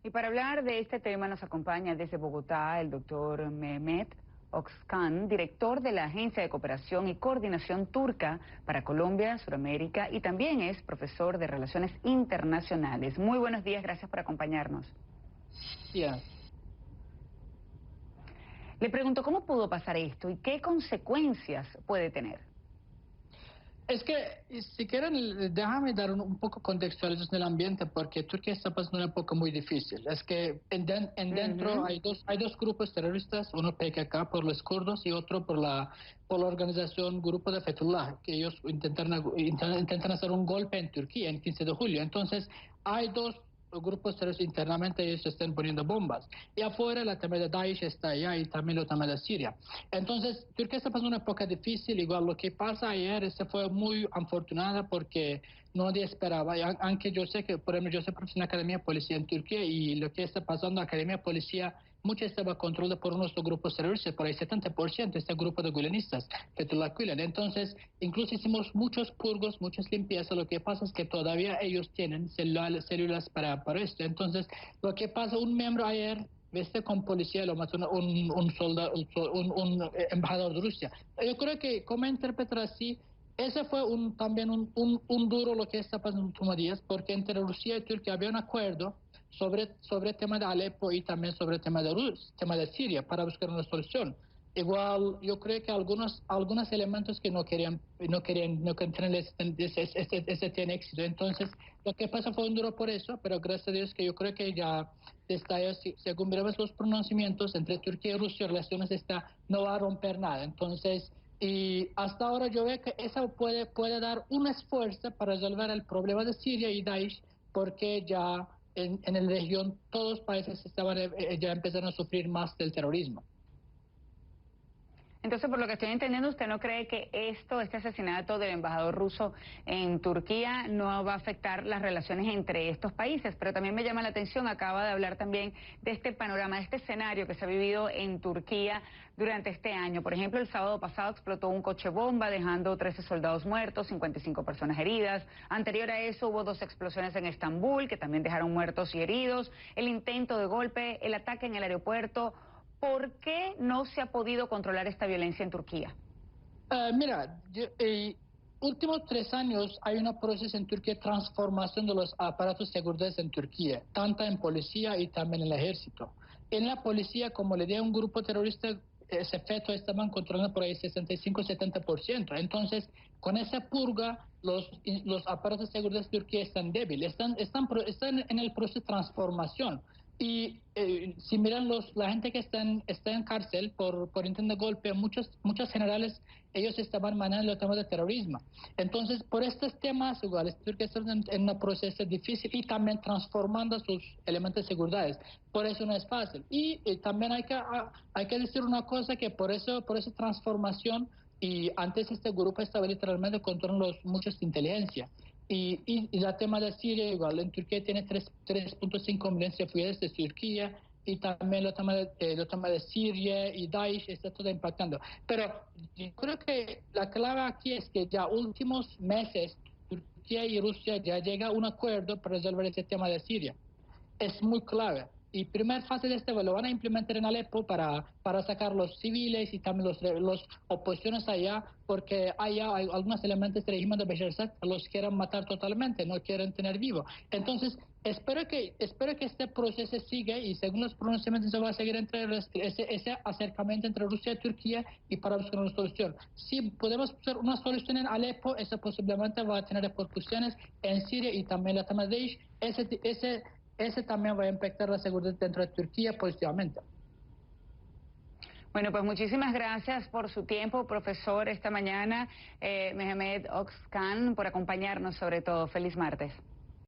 Y para hablar de este tema nos acompaña desde Bogotá el doctor Mehmet Okskan, director de la Agencia de Cooperación y Coordinación Turca para Colombia, Sudamérica, y también es profesor de Relaciones Internacionales. Muy buenos días, gracias por acompañarnos. Ya. Le pregunto, ¿cómo pudo pasar esto y qué consecuencias puede tener? Es que, si quieren, déjame dar un poco contextualización del ambiente, porque Turquía está pasando una época muy difícil. Es que dentro Ujú. hay dos grupos terroristas, uno PKK por los kurdos y otro por la organización Grupo de Fethullah, que ellos intentan hacer un golpe en Turquía en 15 de julio. Entonces, hay dos grupos terroristas internamente, ellos se están poniendo bombas. Y afuera la tema de Daesh está allá y también la tema de Siria. Entonces, Turquía está pasando una época difícil, igual lo que pasa ayer, se fue muy afortunada porque nadie esperaba, aunque yo sé que, por ejemplo, yo soy profesor en la Academia de Policía en Turquía y lo que está pasando en la Academia de Policía, mucho estaba controlado por unos grupos terroristas, por ahí 70% este grupo de gulenistas, Fethullah Gülen. Entonces, incluso hicimos muchos purgos, muchas limpiezas, lo que pasa es que todavía ellos tienen células para esto. Entonces, lo que pasa, un miembro ayer viste con policía lo mató un soldado, un embajador de Rusia. Yo creo que, como interpretar así, ese fue también un duro lo que está pasando en los últimos días, porque entre Rusia y Turquía había un acuerdo sobre el tema de Alepo y también sobre el tema tema de Siria, para buscar una solución. Igual, yo creo que algunos elementos que no querían tener ese tiene éxito. Entonces, lo que pasó fue un duro por eso, pero gracias a Dios que yo creo que ya está, según vemos los pronunciamientos entre Turquía y Rusia, relaciones no va a romper nada. Entonces, y hasta ahora yo veo que eso puede dar un esfuerzo para resolver el problema de Siria y Daesh, porque ya en la región todos los países ya empezaron a sufrir más del terrorismo. Entonces, por lo que estoy entendiendo, ¿usted no cree que este asesinato del embajador ruso en Turquía no va a afectar las relaciones entre estos países? Pero también me llama la atención, acaba de hablar también de este panorama, de este escenario que se ha vivido en Turquía durante este año. Por ejemplo, el sábado pasado explotó un coche bomba dejando 13 soldados muertos, 55 personas heridas. Anterior a eso hubo 2 explosiones en Estambul que también dejaron muertos y heridos. El intento de golpe, el ataque en el aeropuerto. ¿Por qué no se ha podido controlar esta violencia en Turquía? Mira, últimos 3 años hay un proceso en Turquía de transformación de los aparatos de seguridad en Turquía, tanto en policía y también en el ejército. En la policía, como le di a un grupo terrorista, ese feto estaban controlando por ahí 65-70%. Entonces, con esa purga, los aparatos de seguridad de Turquía están débiles, están en el proceso de transformación. Y si miran la gente que está en cárcel por intento de golpe, muchos generales, ellos estaban manejando el tema de terrorismo. Entonces, por estos temas, igual, Turquía está en un proceso difícil y también transformando sus elementos de seguridad. Por eso no es fácil. Y también hay que decir una cosa, que por esa transformación, y antes este grupo estaba literalmente controlando muchas inteligencias. Y el tema de Siria, igual, en Turquía tiene 3.5 millones de refugiados de Turquía, y también lo tema de Siria y Daesh está todo impactando. Pero yo creo que la clave aquí es que ya últimos meses Turquía y Rusia ya llega a un acuerdo para resolver ese tema de Siria. Es muy clave. Y primera fase de este lo van a implementar en Alepo para sacar los civiles y también los oposiciones allá, porque allá hay algunos elementos del régimen de Bashar al-Assad que los quieren matar totalmente, no quieren tener vivo. Entonces, espero que este proceso siga, y según los pronunciamientos se va a seguir ese acercamiento entre Rusia y Turquía, y para buscar una solución. Si podemos buscar una solución en Alepo, eso posiblemente va a tener repercusiones en Siria y también la tema de Daesh. Ese también va a impactar la seguridad dentro de Turquía positivamente. Bueno, pues muchísimas gracias por su tiempo, profesor, esta mañana, Mehmet Okskan, por acompañarnos sobre todo. Feliz martes.